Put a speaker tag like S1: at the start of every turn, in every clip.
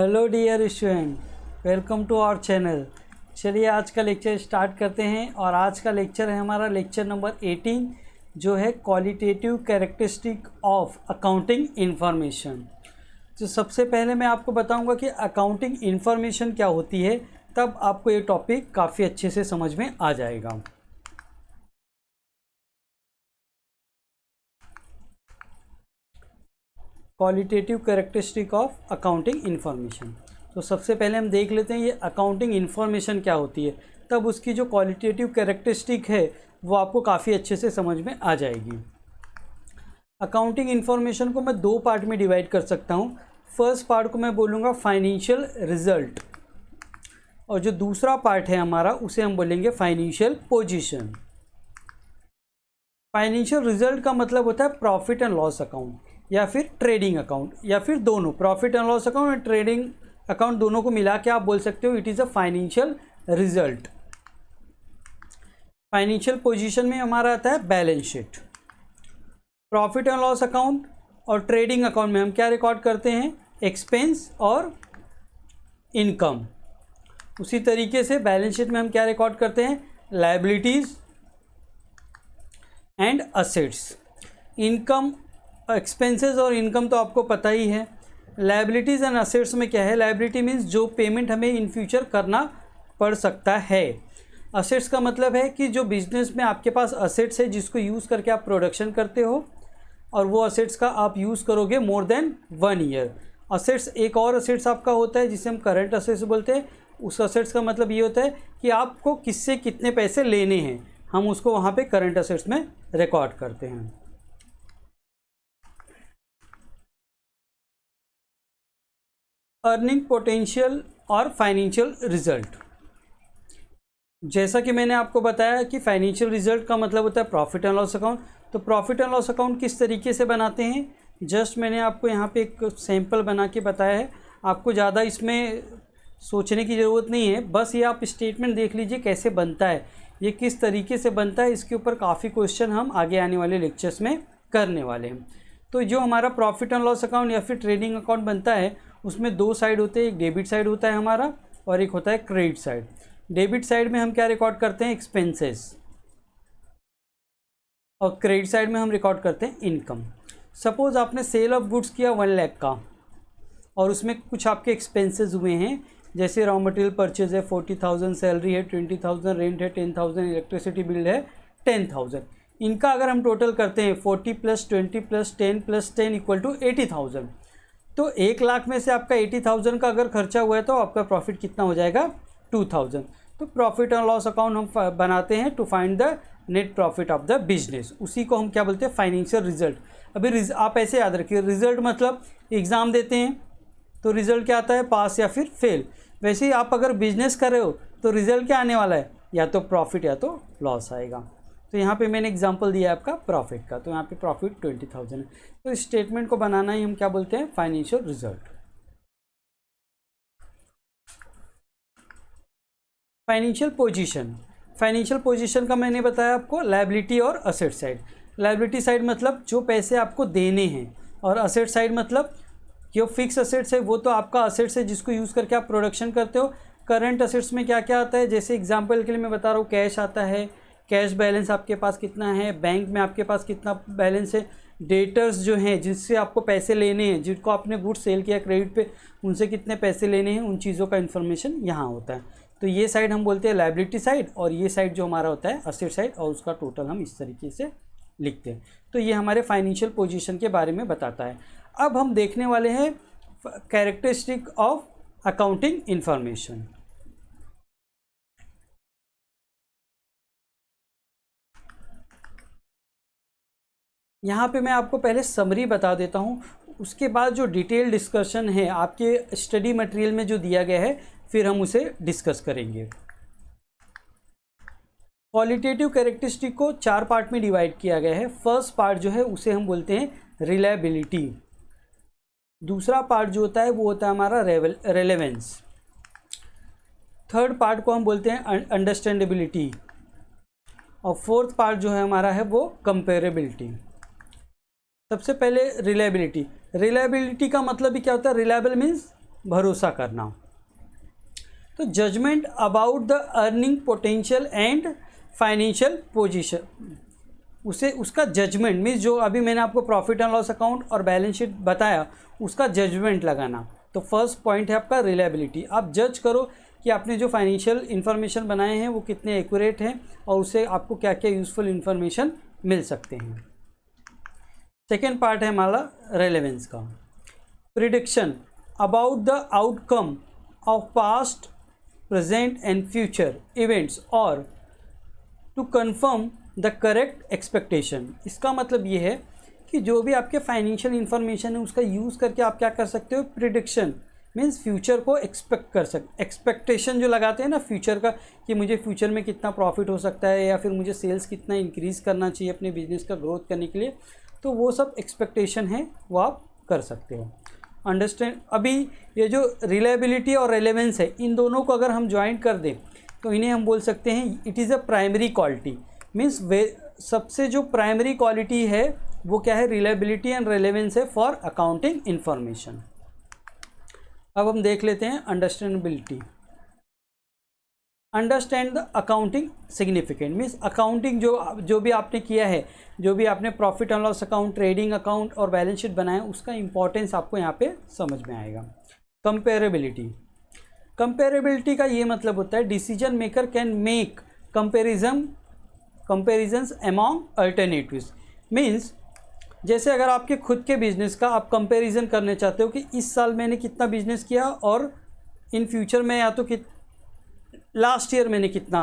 S1: Hello dear student, welcome to our channel. चलिए आज का लेक्चर स्टार्ट करते हैं और आज का लेक्चर है हमारा लेक्चर नंबर 18 जो है qualitative characteristic of accounting information. तो सबसे पहले मैं आपको बताऊंगा कि अकाउंटिंग इंफॉर्मेशन क्या होती है, तब आपको ये टॉपिक काफ़ी अच्छे से समझ में आ जाएगा। Qualitative characteristic of accounting information. तो सबसे पहले हम देख लेते हैं ये अकाउंटिंग इंफॉर्मेशन क्या होती है, तब उसकी जो क्वालिटेटिव कैरेक्टरिस्टिक है वो आपको काफ़ी अच्छे से समझ में आ जाएगी। अकाउंटिंग इंफॉर्मेशन को मैं दो पार्ट में डिवाइड कर सकता हूँ। फर्स्ट पार्ट को मैं बोलूँगा फाइनेंशियल रिजल्ट, और जो दूसरा पार्ट है हमारा उसे हम बोलेंगे फाइनेंशियल पोजीशन। फाइनेंशियल रिजल्ट का मतलब होता है प्रॉफिट एंड लॉस अकाउंट या फिर ट्रेडिंग अकाउंट या फिर दोनों, प्रॉफिट एंड लॉस अकाउंट और ट्रेडिंग अकाउंट दोनों को मिला के आप बोल सकते हो it is a financial result. Financial position में हमारा आता है balance sheet. Profit and loss account और ट्रेडिंग अकाउंट में हम क्या रिकॉर्ड करते हैं, एक्सपेंस और इनकम। उसी तरीके से बैलेंस शीट में हम क्या रिकॉर्ड करते हैं, liabilities and assets. Income, expenses और इनकम तो आपको पता ही है। लायबिलिटीज़ एंड असेट्स में क्या है, लायबिलिटी मीन्स जो पेमेंट हमें इन फ्यूचर करना पड़ सकता है। असेट्स का मतलब है कि जो बिजनेस में आपके पास असेट्स है जिसको यूज़ करके आप प्रोडक्शन करते हो और वो असेट्स का आप यूज़ करोगे मोर देन 1 ईयर। असेट्स एक और असेट्स आपका होता है जिसे हम करंट असेट्स बोलते हैं। उस असेट्स का मतलब ये होता है कि आपको किससे कितने पैसे लेने हैं, हम उसको वहाँ पे करंट असेट्स में रिकॉर्ड करते हैं। अर्निंग पोटेंशियल और फाइनेंशियल रिजल्ट। जैसा कि मैंने आपको बताया कि फाइनेंशियल रिजल्ट का मतलब होता है प्रॉफिट एंड लॉस अकाउंट। तो प्रॉफिट एंड लॉस अकाउंट किस तरीके से बनाते हैं, जस्ट मैंने आपको यहाँ पे एक सैंपल बना के बताया है। आपको ज़्यादा इसमें सोचने की ज़रूरत नहीं है, बस ये आप स्टेटमेंट देख लीजिए कैसे बनता है, ये किस तरीके से बनता है। इसके ऊपर काफ़ी क्वेश्चन हम आगे आने वाले लेक्चर्स में करने वाले हैं। तो जो हमारा प्रॉफिट एंड लॉस अकाउंट या फिर ट्रेडिंग अकाउंट बनता है उसमें दो साइड होते हैं, एक डेबिट साइड होता है हमारा और एक होता है क्रेडिट साइड। डेबिट साइड में हम क्या रिकॉर्ड करते हैं, एक्सपेंसेस, और क्रेडिट साइड में हम रिकॉर्ड करते हैं इनकम। सपोज आपने सेल ऑफ गुड्स किया 1 लाख का और उसमें कुछ आपके एक्सपेंसेस हुए हैं, जैसे रॉ मटेरियल परचेज है 40,000, सैलरी है 20,000, रेंट है 10,000, इलेक्ट्रिसिटी बिल है 10,000। इनका अगर हम टोटल करते हैं 40 + 20 + 10 + 10 = 80,000। तो 1 लाख में से आपका 80,000 का अगर खर्चा हुआ है तो आपका प्रॉफिट कितना हो जाएगा, 2,000। तो प्रॉफिट एंड लॉस अकाउंट हम बनाते हैं to find the net profit of the business. उसी को हम क्या बोलते हैं, फाइनेंशियल रिजल्ट। अभी आप ऐसे याद रखिए, रिजल्ट मतलब एग्ज़ाम देते हैं तो रिजल्ट क्या आता है, पास या फिर फेल। वैसे ही आप अगर बिजनेस कर रहे हो तो रिजल्ट क्या आने वाला है, या तो प्रॉफिट या तो लॉस आएगा। तो यहाँ पे मैंने एग्जांपल दिया है आपका प्रॉफिट का, तो यहाँ पे प्रॉफिट 20,000 है। तो इस स्टेटमेंट को बनाना ही हम क्या बोलते हैं, financial result. Financial position. Financial position का मैंने बताया आपको लायबिलिटी और असेट साइड। लायबिलिटी साइड मतलब जो पैसे आपको देने हैं, और असेट साइड मतलब जो फिक्स असेट्स है वो तो आपका असेट्स है जिसको यूज़ करके आप प्रोडक्शन करते हो। करंट असेट्स में क्या क्या आता है, जैसे एग्जांपल के लिए मैं बता रहा हूँ, कैश आता है, कैश बैलेंस आपके पास कितना है, बैंक में आपके पास कितना बैलेंस है, डेटर्स जो हैं जिससे आपको पैसे लेने हैं, जिनको आपने गुड्स सेल किया क्रेडिट पे, उनसे कितने पैसे लेने हैं, उन चीज़ों का इन्फॉर्मेशन यहाँ होता है। तो ये साइड हम बोलते हैं लायबिलिटी साइड, और ये साइड जो हमारा होता है असेट साइड, और उसका टोटल हम इस तरीके से लिखते हैं। तो ये हमारे फाइनेंशियल पोजीशन के बारे में बताता है। अब हम देखने वाले हैं कैरेक्टरिस्टिक ऑफ अकाउंटिंग इंफॉर्मेशन। यहाँ पे मैं आपको पहले समरी बता देता हूँ, उसके बाद जो डिटेल डिस्कशन है आपके स्टडी मटेरियल में जो दिया गया है फिर हम उसे डिस्कस करेंगे। क्वालिटेटिव कैरेक्टरिस्टिक को 4 पार्ट में डिवाइड किया गया है। फर्स्ट पार्ट जो है उसे हम बोलते हैं रिलायबिलिटी। दूसरा पार्ट जो होता है वो होता है हमारा रेलेवेंस। थर्ड पार्ट को हम बोलते हैं अंडरस्टैंडेबिलिटी, और फोर्थ पार्ट जो है हमारा है वो कंपेरेबिलिटी। सबसे पहले रिलायबिलिटी। रिलायबिलिटी का मतलब भी क्या होता है, रिलायबल मीन्स भरोसा करना। तो judgement about the earning potential and financial position, उसे उसका जजमेंट मीन्स जो अभी मैंने आपको प्रॉफिट एंड लॉस अकाउंट और बैलेंस शीट बताया उसका जजमेंट लगाना। तो फर्स्ट पॉइंट है आपका रिलायबिलिटी। आप जज करो कि आपने जो फाइनेंशियल इन्फॉर्मेशन बनाए हैं वो कितने एक्यूरेट हैं और उससे आपको क्या क्या यूज़फुल इन्फॉर्मेशन मिल सकते हैं। सेकेंड पार्ट है हमारा रेलेवेंस का। Prediction about the outcome of past present and future events और to confirm the correct expectation. इसका मतलब ये है कि जो भी आपके फाइनेंशियल इन्फॉर्मेशन है उसका यूज़ करके आप क्या कर सकते हो, प्रिडिक्शन मीन्स फ्यूचर को एक्सपेक्ट कर सकते, एक्सपेक्टेशन जो लगाते हैं ना फ्यूचर का, कि मुझे फ्यूचर में कितना प्रॉफिट हो सकता है या फिर मुझे सेल्स कितना इंक्रीज़ करना चाहिए अपने बिजनेस का ग्रोथ करने के लिए, तो वो सब एक्सपेक्टेशन है वो आप कर सकते हो। अंडरस्टैंड। अभी ये जो रिलायबिलिटी और रेलेवेंस है इन दोनों को अगर हम ज्वाइन कर दें तो इन्हें हम बोल सकते हैं it is a primary quality. Means सबसे जो प्राइमरी क्वालिटी है वो क्या है, रिलायबिलिटी एंड रेलेवेंस है फॉर अकाउंटिंग इंफॉर्मेशन। अब हम देख लेते हैं understandability. Understand the accounting significant means accounting जो भी आपने किया है, जो भी आपने profit and loss account, trading account और बैलेंस शीट बनाया उसका इंपॉर्टेंस आपको यहाँ पे समझ में आएगा। कंपेरेबिलिटी। कंपेरेबिलिटी का ये मतलब होता है decision maker can make comparisons among alternatives. Means जैसे अगर आपके खुद के बिजनेस का आप कंपैरिजन करने चाहते हो कि इस साल मैंने कितना बिजनेस किया और इन फ्यूचर में या तो लास्ट ईयर मैंने कितना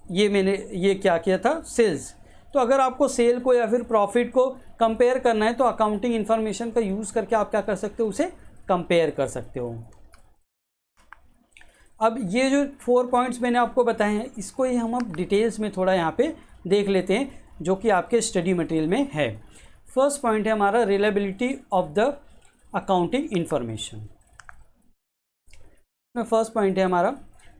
S1: ये क्या किया था सेल्स, तो अगर आपको सेल को या फिर प्रॉफिट को कंपेयर करना है तो अकाउंटिंग इन्फॉर्मेशन का यूज़ करके आप क्या कर सकते हो, उसे कंपेयर कर सकते हो। अब ये जो 4 पॉइंट्स मैंने आपको बताए हैं इसको ही हम अब डिटेल्स में थोड़ा यहाँ पे देख लेते हैं जो कि आपके स्टडी मटेरियल में है। फर्स्ट पॉइंट है हमारा reliability of the accounting information. First point है हमारा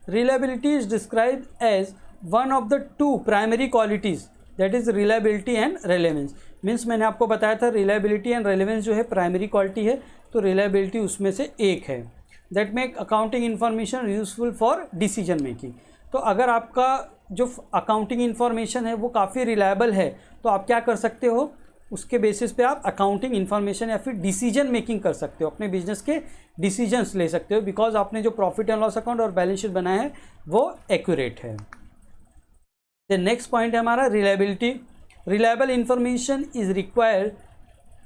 S1: reliability is describe as one of the 2 primary qualities that is reliability and relevance. Means मैंने आपको बताया था रिलायबिलिटी एंड रेलेवेंस जो है प्राइमरी क्वालिटी है, तो रिलायबिलिटी उसमें से एक है that make accounting information useful for decision making. तो अगर आपका जो अकाउंटिंग इन्फॉर्मेशन है वो काफ़ी रिलायबल है तो आप क्या कर सकते हो, उसके बेसिस पे आप अकाउंटिंग इन्फॉर्मेशन या फिर डिसीजन मेकिंग कर सकते हो, अपने बिजनेस के डिसीजंस ले सकते हो, बिकॉज आपने जो प्रॉफिट एंड लॉस अकाउंट और बैलेंस शीट बनाया है वो एक्यूरेट है। द नेक्स्ट पॉइंट है हमारा reliability. Reliable information is required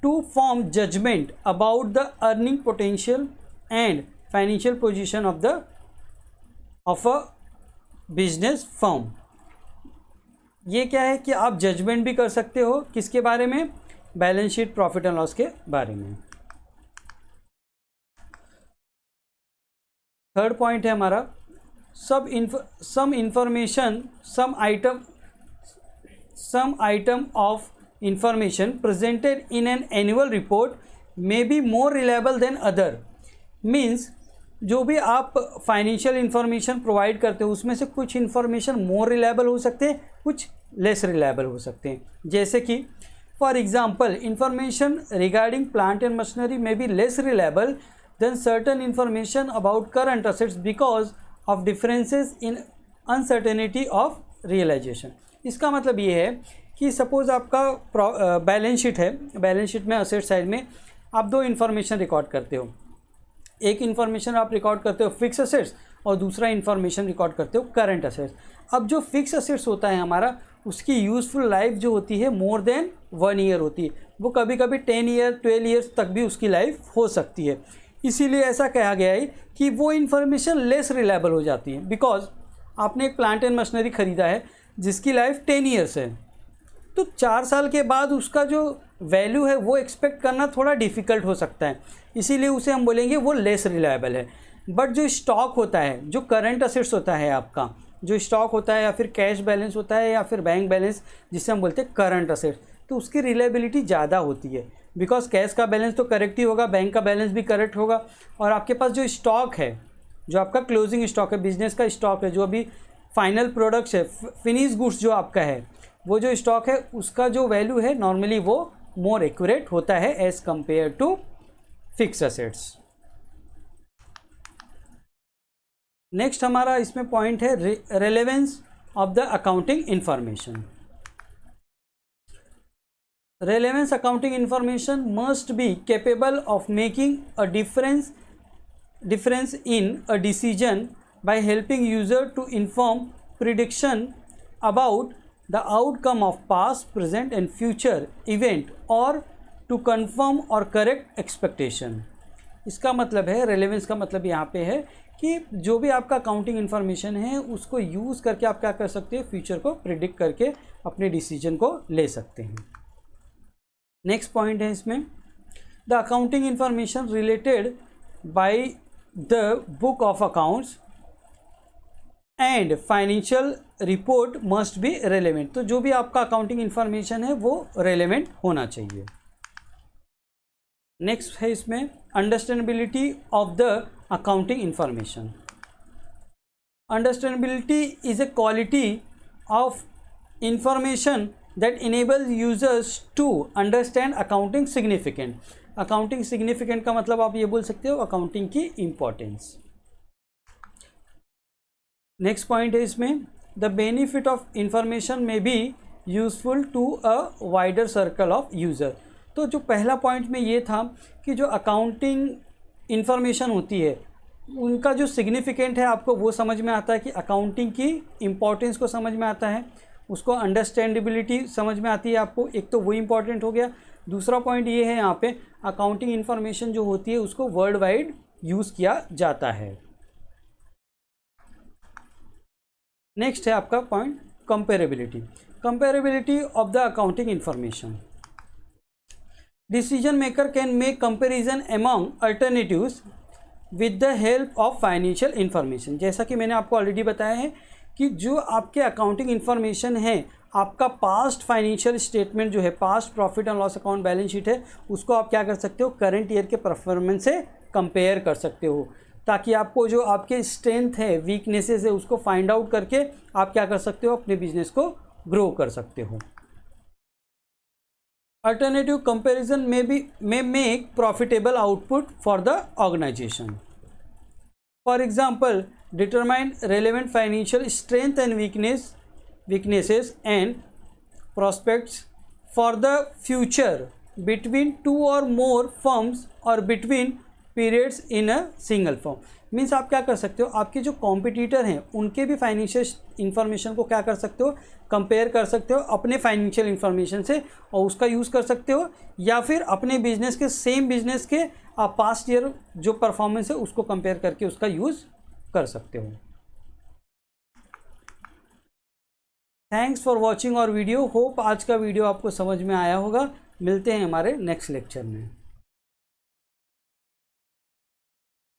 S1: to form judgement about the earning potential and financial position of a business firm. ये क्या है कि आप जजमेंट भी कर सकते हो किसके बारे में, balance sheet profit and loss के बारे में। थर्ड पॉइंट है हमारा some information some item of information presented in an annual report may be more reliable than other. Means जो भी आप फाइनेंशियल इन्फॉर्मेशन प्रोवाइड करते हो उसमें से कुछ इन्फॉर्मेशन मोर रिलायबल हो सकते हैं, कुछ लेस रिलायबल हो सकते हैं। जैसे कि for example information regarding plant and machinery में be less reliable than certain information about current assets because of differences in uncertainty of realisation. इसका मतलब ये है कि सपोज़ आपका बैलेंस शीट है, बैलेंस शीट में असेट साइड में आप 2 इन्फॉर्मेशन रिकॉर्ड करते हो। एक इन्फॉर्मेशन आप रिकॉर्ड करते हो फिक्स असेट्स और दूसरा इन्फॉर्मेशन रिकॉर्ड करते हो करंट असेट्स। अब जो फिक्स असेट्स होता है हमारा उसकी यूज़फुल लाइफ जो होती है मोर देन 1 ईयर होती है, वो कभी कभी 10 ईयर 12 ईयर्स तक भी उसकी लाइफ हो सकती है। इसीलिए ऐसा कहा गया है कि वो इन्फॉर्मेशन लेस रिलायबल हो जाती है, बिकॉज आपने एक प्लांट एंड मशीनरी ख़रीदा है जिसकी लाइफ 10 ईयर्स है, तो 4 साल के बाद उसका जो वैल्यू है वो एक्सपेक्ट करना थोड़ा डिफ़िकल्ट हो सकता है, इसीलिए उसे हम बोलेंगे वो लेस रिलायबल है। बट जो स्टॉक होता है, जो करंट असेट्स होता है आपका, जो स्टॉक होता है या फिर कैश बैलेंस होता है या फिर बैंक बैलेंस जिसे हम बोलते हैं करंट असेट्स, तो उसकी रिलायबिलिटी ज़्यादा होती है, बिकॉज कैश का बैलेंस तो करेक्ट ही होगा, बैंक का बैलेंस भी करेक्ट होगा, और आपके पास जो स्टॉक है, जो आपका क्लोजिंग स्टॉक है, बिजनेस का स्टॉक है, जो अभी फाइनल प्रोडक्ट्स है, फिनिश गुड्स जो आपका है, वो जो स्टॉक है उसका जो वैल्यू है नॉर्मली वो मोर एक्यूरेट होता है as compare to fix assets. Next हमारा इसमें पॉइंट है relevance of the accounting information. Relevance accounting information must be capable of making a difference in a decision by helping user to inform prediction about the outcome of past, present and future event or to confirm or correct expectation। इसका मतलब है, relevance का मतलब यहाँ पे है कि जो भी आपका अकाउंटिंग इन्फॉर्मेशन है उसको यूज़ करके आप क्या कर सकते हैं, फ्यूचर को प्रिडिक्ट करके अपने डिसीजन को ले सकते हैं। नेक्स्ट पॉइंट है इसमें, the accounting information related by the book of accounts and financial report must be relevant. तो जो भी आपका अकाउंटिंग इंफॉर्मेशन है वो रेलेवेंट होना चाहिए। नेक्स्ट है इसमें understandability of the accounting information. Understandability is a quality of information that enables users to understand accounting significant। accounting significant का मतलब आप ये बोल सकते हो accounting की importance। next point है इसमें, the benefit of information may be useful to a wider circle of user। तो जो पहला पॉइंट में ये था कि जो अकाउंटिंग इंफॉर्मेशन होती है उनका जो सिग्निफिकेंट है आपको वो समझ में आता है कि अकाउंटिंग की इम्पोर्टेंस को समझ में आता है, उसको अंडरस्टैंडेबिलिटी समझ में आती है आपको, एक तो वो इम्पॉर्टेंट हो गया। दूसरा पॉइंट ये है यहाँ पे अकाउंटिंग इन्फॉर्मेशन जो होती है उसको वर्ल्ड वाइड यूज़ किया जाता है। नेक्स्ट है आपका point comparability. Comparability of the accounting information. Decision maker can make comparison among alternatives with the help of financial information. जैसा कि मैंने आपको ऑलरेडी बताया है कि जो आपके अकाउंटिंग इन्फॉर्मेशन है, आपका पास्ट फाइनेंशियल स्टेटमेंट जो है, past profit and loss account balance sheet है, उसको आप क्या कर सकते हो, करंट ईयर के परफॉर्मेंस से कंपेयर कर सकते हो, ताकि आपको जो आपके स्ट्रेंथ है, वीकनेसेस है, उसको फाइंड आउट करके आप क्या कर सकते हो, अपने बिजनेस को ग्रो कर सकते हो। अल्टरनेटिव कंपेरिजन में make profitable output for the organisation. For example, determine relevant financial strength and weaknesses and prospects for the future between two or more firms or between periods in a single firm। Means आप क्या कर सकते हो, आपके जो competitor हैं उनके भी फाइनेंशियल इंफॉर्मेशन को क्या कर सकते हो, कंपेयर कर सकते हो अपने फाइनेंशियल इंफॉर्मेशन से और उसका यूज़ कर सकते हो, या फिर अपने बिजनेस के सेम बिजनेस के आप पास्ट ईयर जो परफॉर्मेंस है उसको कंपेयर करके उसका यूज़ कर सकते हो। Thanks for watching our video. Hope आज का वीडियो आपको समझ में आया होगा। मिलते हैं हमारे नेक्स्ट लेक्चर में।